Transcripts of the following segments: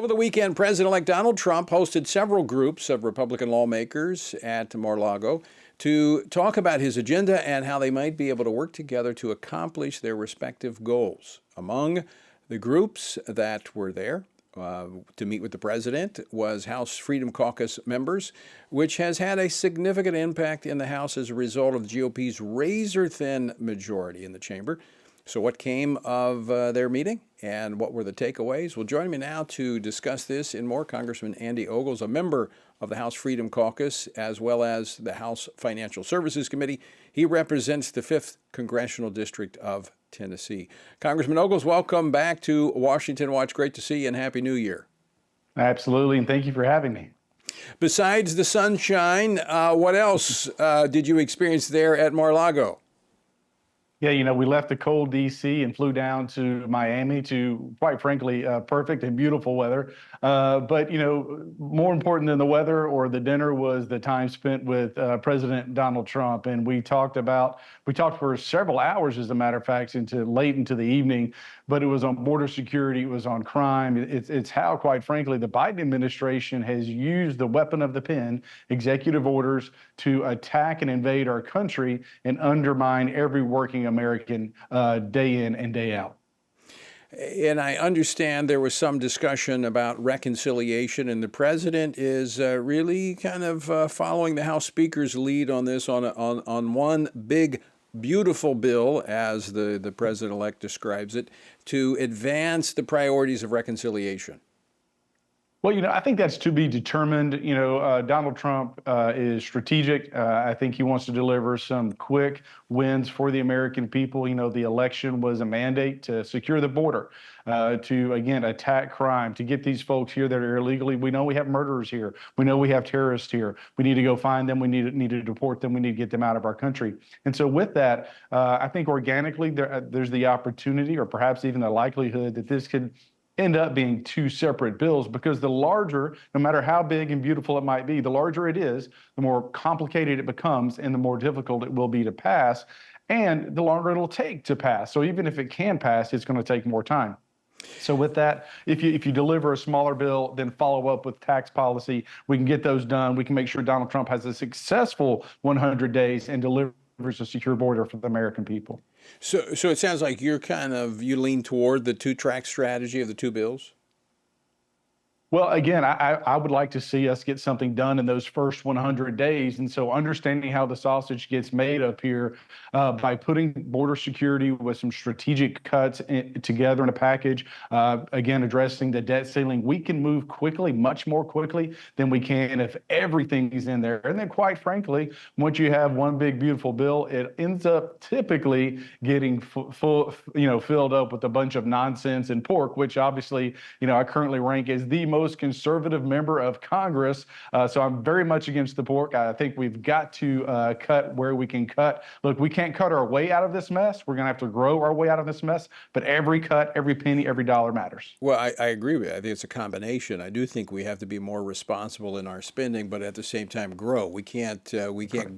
Over the weekend, President-elect Donald Trump hosted several groups of Republican lawmakers at Mar-a-Lago to talk about his agenda and how they might be able to work together to accomplish their respective goals. Among the groups that were there to meet with the president was House Freedom Caucus members, which has had a significant impact in the House as a result of the GOP's razor-thin majority in the chamber. So what came of their meeting and what were the takeaways? Well, joining me now to discuss this and more, Congressman Andy Ogles, a member of the House Freedom Caucus, as well as the House Financial Services Committee. He represents the 5th Congressional District of Tennessee. Congressman Ogles, welcome back to Washington Watch. Great to see you and Happy New Year. Absolutely, and thank you for having me. Besides the sunshine, what else did you experience there at Mar-a-Lago? Yeah, we left the cold D.C. and flew down to Miami to, quite frankly, perfect and beautiful weather. But, more important than the weather or the dinner was the time spent with President Donald Trump. And we talked for several hours, as a matter of fact, late into the evening. But it was on border security. It was on crime. It's how, quite frankly, the Biden administration has used the weapon of the pen, executive orders, to attack and invade our country and undermine every working American day in and day out. And I understand there was some discussion about reconciliation, and the president is really kind of following the House Speaker's lead on this on one big, beautiful bill, as the president-elect describes it, to advance the priorities of reconciliation. Well, I think that's to be determined. Donald Trump is strategic. I think he wants to deliver some quick wins for the American people. The election was a mandate to secure the border, to, again, attack crime, to get these folks here that are illegally. We know we have murderers here. We know we have terrorists here. We need to go find them. We need to deport them. We need to get them out of our country. And so with that, I think organically there's the opportunity, or perhaps even the likelihood, that this could end up being two separate bills, because the larger, no matter how big and beautiful it might be, the larger it is, the more complicated it becomes and the more difficult it will be to pass, and the longer it'll take to pass. So even if it can pass, it's going to take more time. So with that, if you deliver a smaller bill, then follow up with tax policy, we can get those done. We can make sure Donald Trump has a successful 100 days and delivers a secure border for the American people. So it sounds like you lean toward the two-track strategy of the two bills? Well, again, I would like to see us get something done in those first 100 days. And so understanding how the sausage gets made up here by putting border security with some strategic cuts together in a package, again, addressing the debt ceiling, we can move quickly, much more quickly than we can if everything is in there. And then, quite frankly, once you have one big, beautiful bill, it ends up typically getting filled up with a bunch of nonsense and pork, which obviously, I currently rank as the most conservative member of Congress. So I'm very much against the pork. I think we've got to cut where we can cut. Look, we can't cut our way out of this mess. We're going to have to grow our way out of this mess. But every cut, every penny, every dollar matters. Well, I agree with you. I think it's a combination. I do think we have to be more responsible in our spending, but at the same time grow. We can't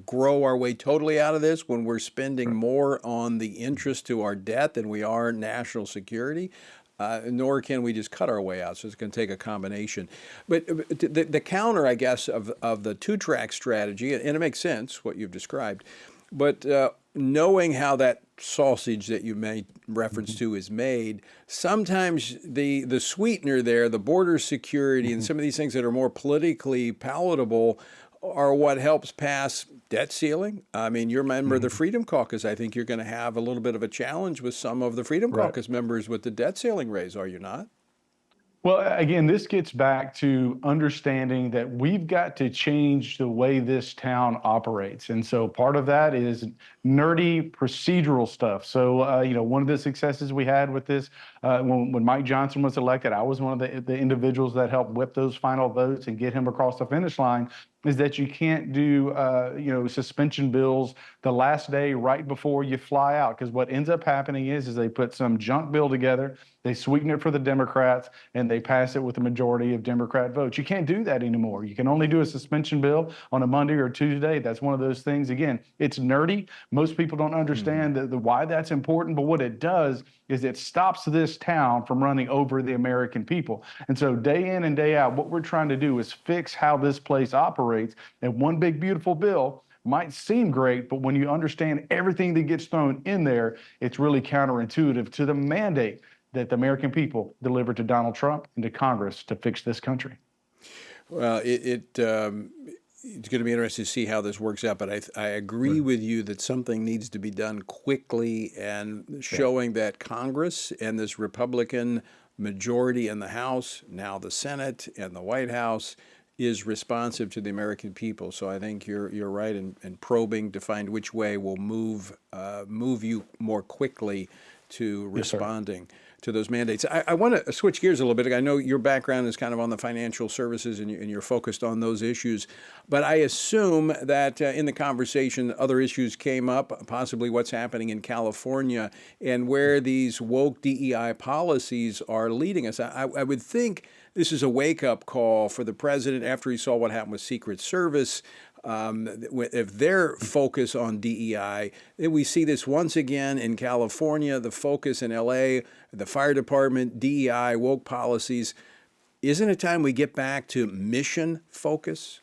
grow our way totally out of this when we're spending more on the interest to our debt than we are national security. Nor can we just cut our way out. So it's going to take a combination. But the counter, I guess, of the two-track strategy, and it makes sense what you've described, but knowing how that sausage that you made reference to is made, sometimes the sweetener there, the border security, and some of these things that are more politically palatable are what helps pass debt ceiling. I mean, you're a member of the Freedom Caucus. I think you're going to have a little bit of a challenge with some of the Freedom Caucus members with the debt ceiling raise, are you not? Well, again, this gets back to understanding that we've got to change the way this town operates. And so part of that is nerdy procedural stuff. So, one of the successes we had with this, when Mike Johnson was elected, I was one of the individuals that helped whip those final votes and get him across the finish line, is that you can't do, suspension bills the last day right before you fly out. Because what ends up happening is they put some junk bill together, they sweeten it for the Democrats, and they pass it with a majority of Democrat votes. You can't do that anymore. You can only do a suspension bill on a Monday or Tuesday. That's one of those things. Again, it's nerdy. Most people don't understand why that's important, but what it does is it stops this town from running over the American people. And so day in and day out, what we're trying to do is fix how this place operates. And one big beautiful bill might seem great, but when you understand everything that gets thrown in there, it's really counterintuitive to the mandate that the American people delivered to Donald Trump and to Congress to fix this country. Well, it's going to be interesting to see how this works out, but I agree with you that something needs to be done quickly, and showing that Congress and this Republican majority in the House, now the Senate and the White House, is responsive to the American people. So I think you're right in probing to find which way will move you more quickly to responding to those mandates. I want to switch gears a little bit. I know your background is kind of on the financial services, and you're focused on those issues. But I assume that in the conversation, other issues came up, possibly what's happening in California and where these woke DEI policies are leading us. I would think this is a wake-up call for the president after he saw what happened with Secret Service. If their focus on DEI, then we see this once again in California, the focus in LA, the fire department, DEI, woke policies. Isn't it time we get back to mission focus?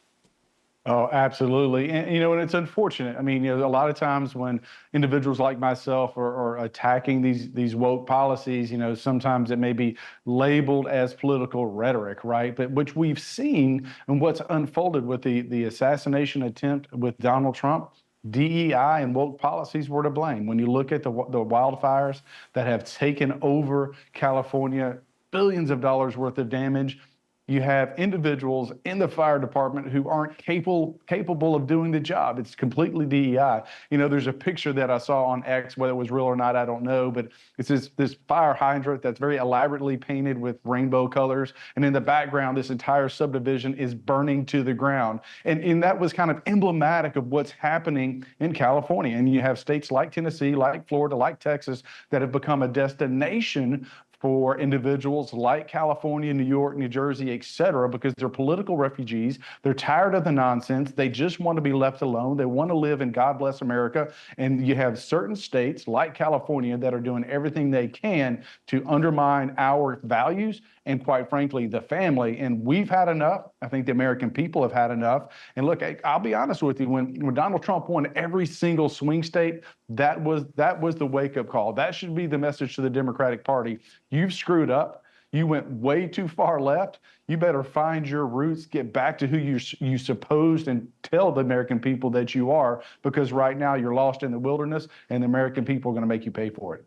Oh, absolutely. And, and it's unfortunate. I mean, a lot of times when individuals like myself are attacking these woke policies, sometimes it may be labeled as political rhetoric, right? But which we've seen and what's unfolded with the assassination attempt with Donald Trump, DEI and woke policies were to blame. When you look at the wildfires that have taken over California, billions of dollars worth of damage, you have individuals in the fire department who aren't capable of doing the job. It's completely DEI. There's a picture that I saw on X, whether it was real or not, I don't know, but it's this fire hydrant that's very elaborately painted with rainbow colors. And in the background, this entire subdivision is burning to the ground. And that was kind of emblematic of what's happening in California. And you have states like Tennessee, like Florida, like Texas, that have become a destination for individuals like California, New York, New Jersey, et cetera, because they're political refugees. They're tired of the nonsense. They just want to be left alone. They want to live in God bless America. And you have certain states like California that are doing everything they can to undermine our values and, quite frankly, the family. And we've had enough. I think the American people have had enough. And look, I'll be honest with you, when Donald Trump won every single swing state, that was the wake-up call. That should be the message to the Democratic Party. You've screwed up. You went way too far left. You better find your roots, get back to who you supposed, and tell the American people that you are, because right now you're lost in the wilderness, and the American people are going to make you pay for it.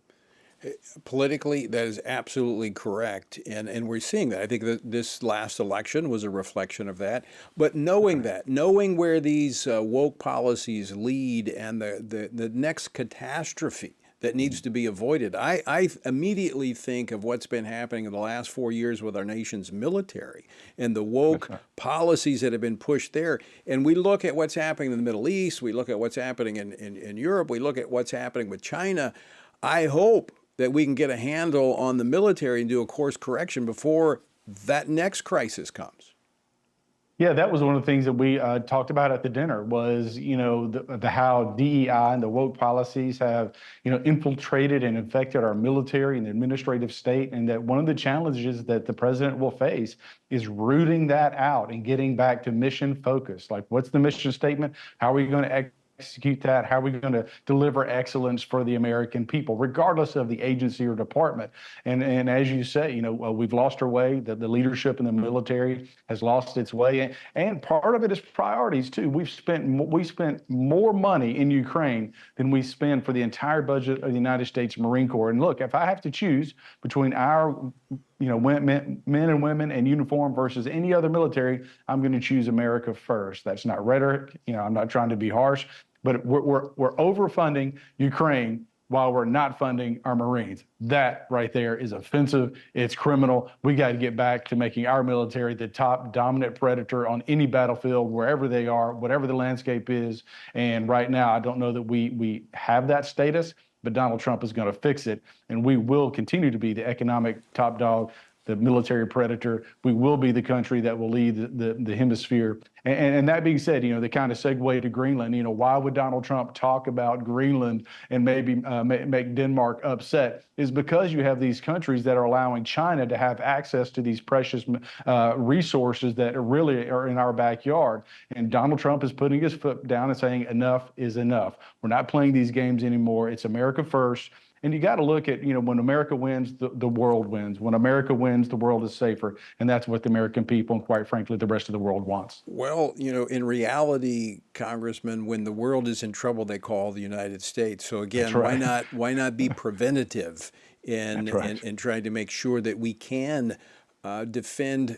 Politically, that is absolutely correct, and we're seeing that. I think that this last election was a reflection of that. But knowing where these woke policies lead, and the next catastrophe that needs to be avoided, I immediately think of what's been happening in the last 4 years with our nation's military and the woke policies that have been pushed there. And we look at what's happening in the Middle East, we look at what's happening in Europe, we look at what's happening with China. I hope that we can get a handle on the military and do a course correction before that next crisis comes. Yeah, that was one of the things that we talked about at the dinner was, how DEI and the woke policies have, infiltrated and infected our military and administrative state. And that one of the challenges that the president will face is rooting that out and getting back to mission focus. Like, what's the mission statement? How are we going to execute that? How are we going to deliver excellence for the American people, regardless of the agency or department? And as you say, we've lost our way. The leadership in the military has lost its way, and part of it is priorities too. We spent more money in Ukraine than we spend for the entire budget of the United States Marine Corps. And look, if I have to choose between our men and women in uniform versus any other military, I'm going to choose America first. That's not rhetoric. I'm not trying to be harsh, but we're overfunding Ukraine while we're not funding our Marines. That right there is offensive. It's criminal. We got to get back to making our military the top dominant predator on any battlefield, wherever they are, whatever the landscape is. And right now, I don't know that we have that status, but Donald Trump is going to fix it, and we will continue to be the economic top dog the military predator. We will be the country that will lead the hemisphere. And that being said, the kind of segue to Greenland, why would Donald Trump talk about Greenland and maybe make Denmark upset is because you have these countries that are allowing China to have access to these precious resources that really are in our backyard. And Donald Trump is putting his foot down and saying enough is enough. We're not playing these games anymore. It's America first. And you got to look at, when America wins, the world wins. When America wins, the world is safer. And that's what the American people and, quite frankly, the rest of the world wants. Well, in reality, Congressman, when the world is in trouble, they call the United States. So again, why not be preventative in trying to make sure that we can defend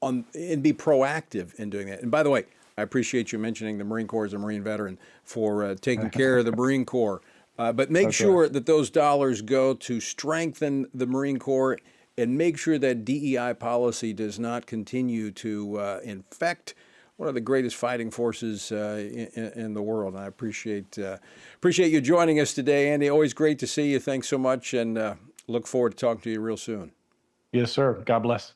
and be proactive in doing that? And by the way, I appreciate you mentioning the Marine Corps as a Marine veteran for taking care of the Marine Corps. But make sure that those dollars go to strengthen the Marine Corps and make sure that DEI policy does not continue to infect one of the greatest fighting forces in the world. And I appreciate you joining us today, Andy. Always great to see you. Thanks so much, and look forward to talking to you real soon. Yes, sir. God bless.